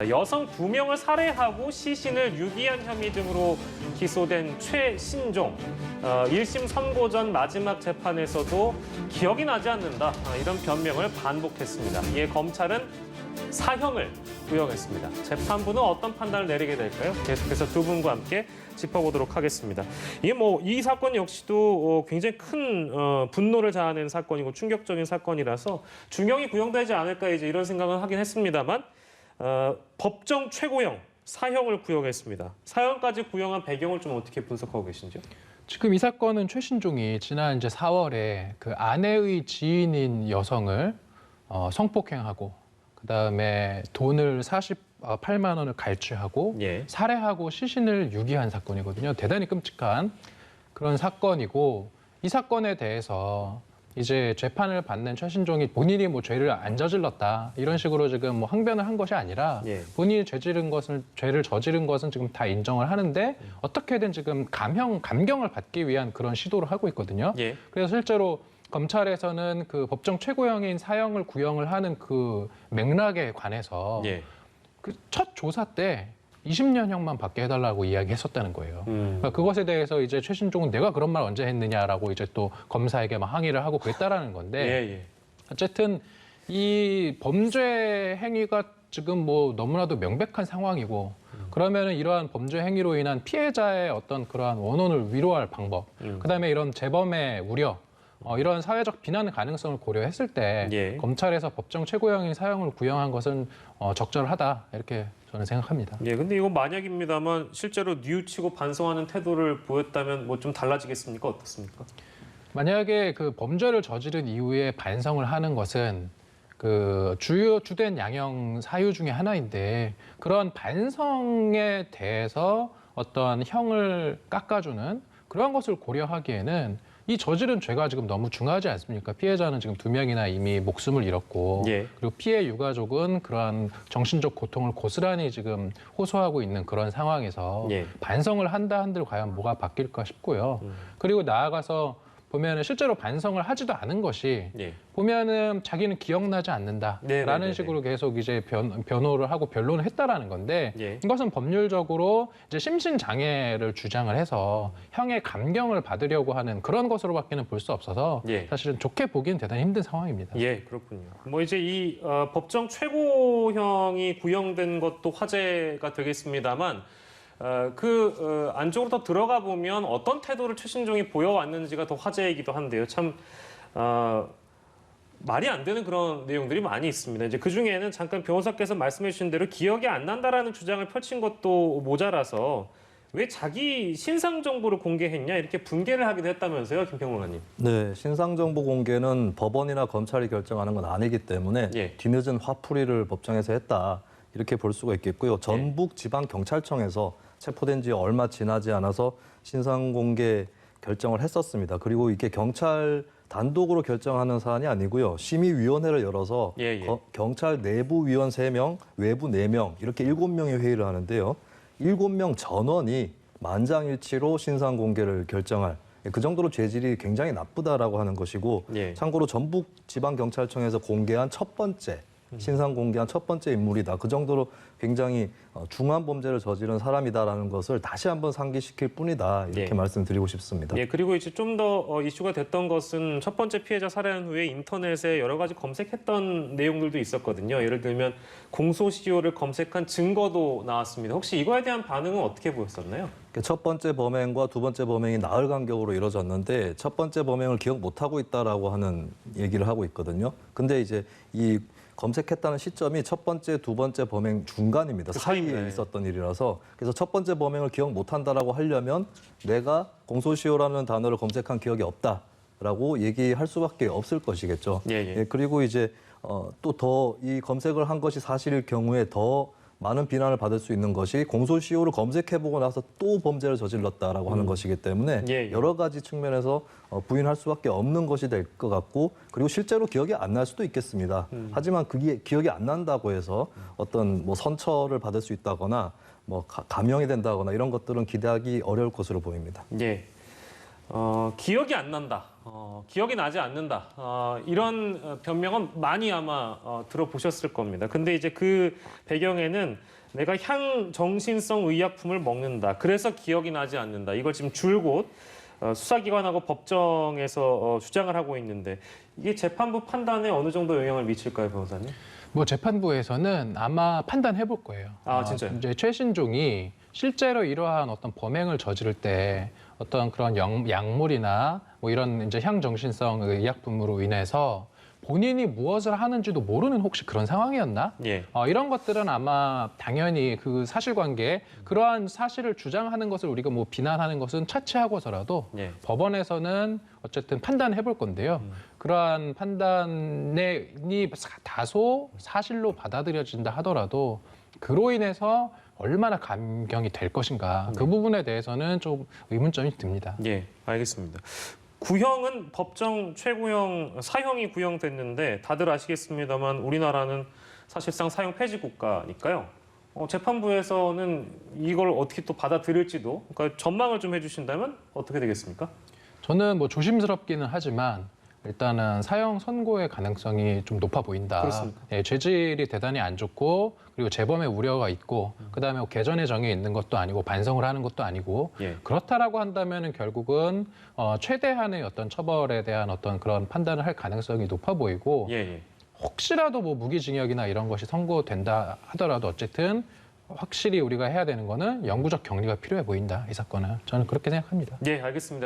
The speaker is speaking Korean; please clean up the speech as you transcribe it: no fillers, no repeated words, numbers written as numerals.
여성 2명을 살해하고 시신을 유기한 혐의 등으로 기소된 최신종. 1심 선고 전 마지막 재판에서도 기억이 나지 않는다. 이런 변명을 반복했습니다. 이에 검찰은 사형을 구형했습니다. 재판부는 어떤 판단을 내리게 될까요? 계속해서 두 분과 함께 짚어보도록 하겠습니다. 이게 이 사건 역시도 굉장히 큰 분노를 자아낸 사건이고 충격적인 사건이라서 중형이 구형되지 않을까 이제 이런 생각은 하긴 했습니다만 법정 최고형 사형을 구형했습니다. 사형까지 구형한 배경을 좀 어떻게 분석하고 계신지요? 지금 이 사건은 최신종이 지난 이제 4월에 그 아내의 지인인 여성을 성폭행하고 그다음에 돈을 48만 원을 갈취하고 예. 살해하고 시신을 유기한 사건이거든요. 대단히 끔찍한 그런 사건이고 이 사건에 대해서 이제 재판을 받는 최신종이 본인이 뭐 죄를 안 저질렀다 이런 식으로 지금 뭐 항변을 한 것이 아니라 예. 본인이 죄를 저지른 것은 지금 다 인정을 하는데 어떻게든 지금 감경을 받기 위한 그런 시도를 하고 있거든요. 예. 그래서 실제로 검찰에서는 그 법정 최고형인 사형을 구형을 하는 그 맥락에 관해서 예. 그 첫 조사 때 20년형만 받게 해달라고 이야기했었다는 거예요. 그러니까 그것에 대해서 이제 최신종은 내가 그런 말 언제 했느냐라고 이제 또 검사에게 막 항의를 하고 그랬다라는 건데 예. 어쨌든 이 범죄 행위가 지금 뭐 너무나도 명백한 상황이고 그러면은 이러한 범죄 행위로 인한 피해자의 어떤 그러한 원혼을 위로할 방법, 그다음에 이런 재범의 우려. 이런 사회적 비난 가능성을 고려했을 때 예. 검찰에서 법정 최고형인 사형을 구형한 것은 적절하다 이렇게 저는 생각합니다. 예, 근데 이거 만약입니다만 실제로 뉘우치고 반성하는 태도를 보였다면 뭐 좀 달라지겠습니까? 어떻습니까? 만약에 그 범죄를 저지른 이후에 반성을 하는 것은 그 주된 양형 사유 중에 하나인데 그런 반성에 대해서 어떤 형을 깎아주는 그런 것을 고려하기에는 이 저지른 죄가 지금 너무 중하지 않습니까? 피해자는 지금 2명이나 이미 목숨을 잃었고 예. 그리고 피해 유가족은 그러한 정신적 고통을 고스란히 지금 호소하고 있는 그런 상황에서 예. 반성을 한다 한들 과연 뭐가 바뀔까 싶고요. 그리고 나아가서 보면은 실제로 반성을 하지도 않은 것이 예. 보면은 자기는 기억나지 않는다라는 네네네네. 식으로 계속 이제 변호를 하고 변론을 했다라는 건데 예. 이것은 법률적으로 이제 심신 장애를 주장을 해서 형의 감경을 받으려고 하는 그런 것으로밖에는 볼 수 없어서 예. 사실은 좋게 보기엔 대단히 힘든 상황입니다. 예, 그렇군요. 뭐 이제 이 법정 최고형이 구형된 것도 화제가 되겠습니다만 안쪽으로 더 들어가 보면 어떤 태도를 최신종이 보여왔는지가 더 화제이기도 한데요. 참 말이 안 되는 그런 내용들이 많이 있습니다. 이제 그 중에는 잠깐 변호사께서 말씀해 주신 대로 기억이 안 난다라는 주장을 펼친 것도 모자라서 왜 자기 신상 정보를 공개했냐 이렇게 분개를 하기도 했다면서요, 김평론가님. 네, 신상정보 공개는 법원이나 검찰이 결정하는 건 아니기 때문에 예. 뒤늦은 화풀이를 법정에서 했다 이렇게 볼 수가 있겠고요. 전북지방경찰청에서 체포된 지 얼마 지나지 않아서 신상 공개 결정을 했었습니다. 그리고 이게 경찰 단독으로 결정하는 사안이 아니고요. 심의위원회를 열어서 예. 경찰 내부 위원 3명, 외부 4명 이렇게 7명이 회의를 하는데요. 7명 전원이 만장일치로 신상 공개를 결정할 그 정도로 죄질이 굉장히 나쁘다라고 하는 것이고 예. 참고로 전북지방경찰청에서 공개한 신상 공개한 첫 번째 인물이다. 그 정도로 굉장히 중한 범죄를 저지른 사람이다라는 것을 다시 한번 상기시킬 뿐이다. 이렇게 예. 말씀드리고 싶습니다. 예, 그리고 이제 좀 더 이슈가 됐던 것은 첫 번째 피해자 살해한 후에 인터넷에 여러 가지 검색했던 내용들도 있었거든요. 예를 들면 공소시효를 검색한 증거도 나왔습니다. 혹시 이거에 대한 반응은 어떻게 보였었나요? 첫 번째 범행과 두 번째 범행이 나흘 간격으로 이루어졌는데 첫 번째 범행을 기억 못하고 있다라고 하는 얘기를 하고 있거든요. 근데 이제 이 검색했다는 시점이 첫 번째, 두 번째 범행 중간입니다. 그 사이에 사이에. 있었던 일이라서 그래서 첫 번째 범행을 기억 못한다라고 하려면 내가 공소시효라는 단어를 검색한 기억이 없다라고 얘기할 수밖에 없을 것이겠죠. 예. 그리고 이제 또 더 이 검색을 한 것이 사실일 경우에 더 많은 비난을 받을 수 있는 것이 공소시효를 검색해보고 나서 또 범죄를 저질렀다라고 하는 것이기 때문에 예. 여러 가지 측면에서 부인할 수밖에 없는 것이 될 것 같고 그리고 실제로 기억이 안 날 수도 있겠습니다. 하지만 그게 기억이 안 난다고 해서 어떤 뭐 선처를 받을 수 있다거나 뭐 감형이 된다거나 이런 것들은 기대하기 어려울 것으로 보입니다. 예. 기억이 안 난다. 기억이 나지 않는다. 이런 변명은 많이 아마 들어보셨을 겁니다. 근데 이제 그 배경에는 내가 향정신성 의약품을 먹는다. 그래서 기억이 나지 않는다. 이걸 지금 줄곧 수사기관하고 법정에서 주장을 하고 있는데 이게 재판부 판단에 어느 정도 영향을 미칠까요, 변호사님? 뭐 재판부에서는 아마 판단해 볼 거예요. 진짜요? 이제 최신종이 실제로 이러한 어떤 범행을 저지를 때 어떤 그런 약물이나 뭐 이런 이제 향정신성 의약품으로 인해서 본인이 무엇을 하는지도 모르는 혹시 그런 상황이었나? 예. 이런 것들은 아마 당연히 그 사실관계, 그러한 사실을 주장하는 것을 우리가 뭐 비난하는 것은 차치하고서라도 예. 법원에서는 어쨌든 판단해 볼 건데요. 그러한 판단이 다소 사실로 받아들여진다 하더라도 그로 인해서 얼마나 감경이 될 것인가. 그 부분에 대해서는 좀 의문점이 듭니다. 예, 알겠습니다. 구형은 법정 최고형 사형이 구형됐는데 다들 아시겠습니다만 우리나라는 사실상 사형 폐지 국가니까요. 재판부에서는 이걸 어떻게 또 받아들일지도 그러니까 전망을 좀 해주신다면 어떻게 되겠습니까? 저는 뭐 조심스럽기는 하지만 일단은 사형 선고의 가능성이 좀 높아 보인다. 그렇습니까? 예, 죄질이 대단히 안 좋고 그리고 재범의 우려가 있고 그다음에 개전의 정이 있는 것도 아니고 반성을 하는 것도 아니고 예. 그렇다라고 한다면은 결국은 최대한의 어떤 처벌에 대한 어떤 그런 판단을 할 가능성이 높아 보이고 예. 혹시라도 뭐 무기징역이나 이런 것이 선고된다 하더라도 어쨌든 확실히 우리가 해야 되는 거는 영구적 격리가 필요해 보인다. 이 사건은 저는 그렇게 생각합니다. 예, 알겠습니다.